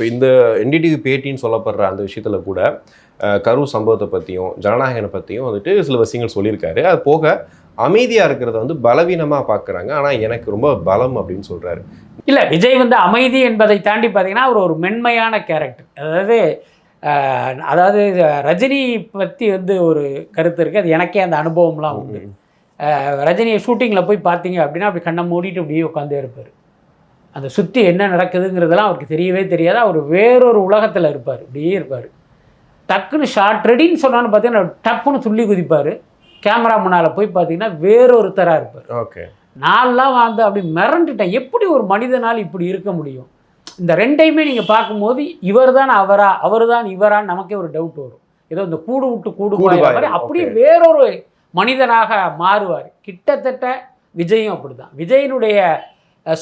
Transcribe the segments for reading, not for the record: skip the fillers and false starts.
இப்போ இந்த என்டிடிவி பேட்டின்னு சொல்லப்படுற அந்த விஷயத்தில் கூட கரூர் சம்பவத்தை பற்றியும் ஜனநாயகனை பற்றியும் வந்துட்டு சில விஷயங்கள் சொல்லியிருக்காரு. அது போக அமைதியாக இருக்கிறத வந்து பலவீனமாக பார்க்குறாங்க, ஆனால் எனக்கு ரொம்ப பலம் அப்படின்னு சொல்கிறாரு. இல்லை, விஜய் வந்து அமைதி என்பதை தாண்டி பார்த்தீங்கன்னா அவர் ஒரு மென்மையான கேரக்டர். அதாவது ரஜினி பற்றி வந்து ஒரு கருத்து இருக்குது, அது எனக்கே அந்த அனுபவம்லாம் உண்டு. ரஜினியை ஷூட்டிங்கில் போய் பார்த்தீங்க அப்படின்னா அப்படி கண்ணை மூடிட்டு அப்படியே உட்காந்தே இருப்பார். அந்த சுற்றி என்ன நடக்குதுங்கிறதெல்லாம் அவருக்கு தெரியவே தெரியாது. அவர் வேறொரு உலகத்தில் இருப்பார், இப்படியே இருப்பார். டக்குன்னு ஷார்ட் ரெடின்னு சொன்னான்னு பார்த்தீங்கன்னா டப்புன்னு துள்ளி குதிப்பார். கேமரா முன்னால் போய் பார்த்தீங்கன்னா வேறொருத்தராக இருப்பார். ஓகே, நான்லாம் வந்து அப்படி மிரண்டுட்டேன், எப்படி ஒரு மனிதனால் இப்படி இருக்க முடியும்? இந்த ரெண்டையுமே நீங்கள் பார்க்கும்போது இவர் தான் அவரா, அவர் தான் இவரான்னு நமக்கே ஒரு டவுட் வரும். ஏதோ இந்த கூடு விட்டு கூடு மாதிரி அப்படியே வேறொரு மனிதனாக மாறுவார். கிட்டத்தட்ட விஜயும் அப்படி தான். விஜயினுடைய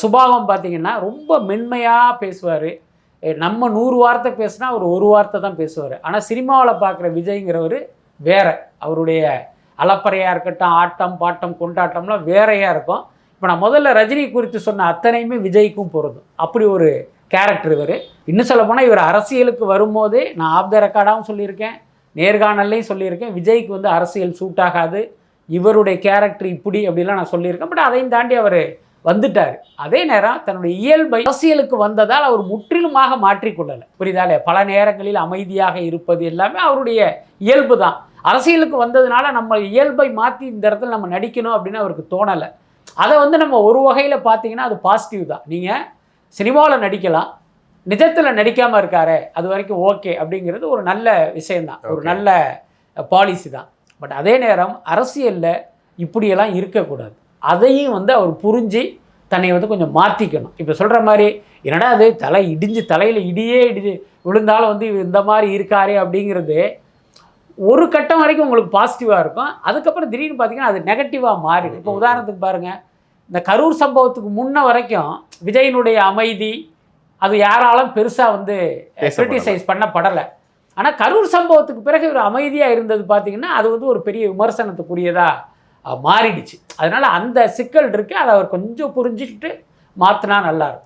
சுபாவம் பார்த்திங்கன்னா ரொம்ப மென்மையாக பேசுவார். நம்ம 100 வார்த்தை பேசுனா அவர் 1 வார்த்தை தான் பேசுவார். ஆனால் சினிமாவில் பார்க்குற விஜய்ங்கிறவர் வேற. அவருடைய அலப்பறையாக இருக்கட்டும், ஆட்டம் பாட்டம் கொண்டாட்டம்லாம் வேறையாக இருக்கும். இப்போ நான் முதல்ல ரஜினி குறித்து சொன்ன அத்தனையுமே விஜய்க்கும் பொருந்தும். அப்படி ஒரு கேரக்டர் இவர். இன்னும் சொல்ல போனால் இவர் அரசியலுக்கு வரும்போதே நான் ஆஃப் த ரெக்கார்டாகவும் சொல்லியிருக்கேன், நேர்காணல்லையும் சொல்லியிருக்கேன், விஜய்க்கு வந்து அரசியல் சூட் ஆகாது, இவருடைய கேரக்டர் இப்படி அப்படிலாம் நான் சொல்லியிருக்கேன். பட் அதையும் தாண்டி அவர் வந்துட்டார். அதே நேரம் தன்னுடைய இயல்பை அரசியலுக்கு வந்ததால் அவர் முற்றிலுமாக மாற்றிக்கொள்ளலை. புரியுதா இல்லையா? பல நேரங்களில் அமைதியாக இருப்பது எல்லாமே அவருடைய இயல்பு தான். அரசியலுக்கு வந்ததுனால நம்ம இயல்பை மாற்றி இந்த இடத்துல நம்ம நடிக்கணும் அப்படின்னு அவருக்கு தோணலை. அதை வந்து நம்ம ஒரு வகையில் பார்த்தீங்கன்னா அது பாசிட்டிவ் தான். நீங்கள் சினிமாவில் நடிக்கலாம், நிஜத்தில் நடிக்காமல் இருக்காரு, அது வரைக்கும் ஓகே அப்படிங்கிறது ஒரு நல்ல விஷயந்தான், ஒரு நல்ல பாலிசி தான். பட் அதே நேரம் அரசியலில் இப்படியெல்லாம் இருக்கக்கூடாது. அதையும் வந்து அவர் புரிஞ்சு தன்னை வந்து கொஞ்சம் மாற்றிக்கணும். இப்போ சொல்கிற மாதிரி என்னடா அது தலை இடிஞ்சு தலையில் இடியே விழுந்தாலும் வந்து இந்த மாதிரி இருக்காரே அப்படிங்கிறது ஒரு கட்டம் வரைக்கும் உங்களுக்கு பாசிட்டிவாக இருக்கும். அதுக்கப்புறம் திடீர்னு பார்த்தீங்கன்னா அது நெகட்டிவாக மாறிடும். இப்போ உதாரணத்துக்கு பாருங்கள், இந்த கரூர் சம்பவத்துக்கு முன்ன வரைக்கும் விஜயினுடைய அமைதி அது யாராலும் பெருசாக வந்து கிரிட்டிசைஸ் பண்ணப்படலை. ஆனால் கரூர் சம்பவத்துக்கு பிறகு ஒரு அமைதியாக இருந்தது பார்த்தீங்கன்னா அது வந்து ஒரு பெரிய விமர்சனத்துக்குரியதாக மாறிடுச்சு. அதனால் அந்த சிக்கல் இருக்குது, அதை அவர் கொஞ்சம் புரிஞ்சுக்கிட்டு மாற்றினா நல்லாயிருக்கும்.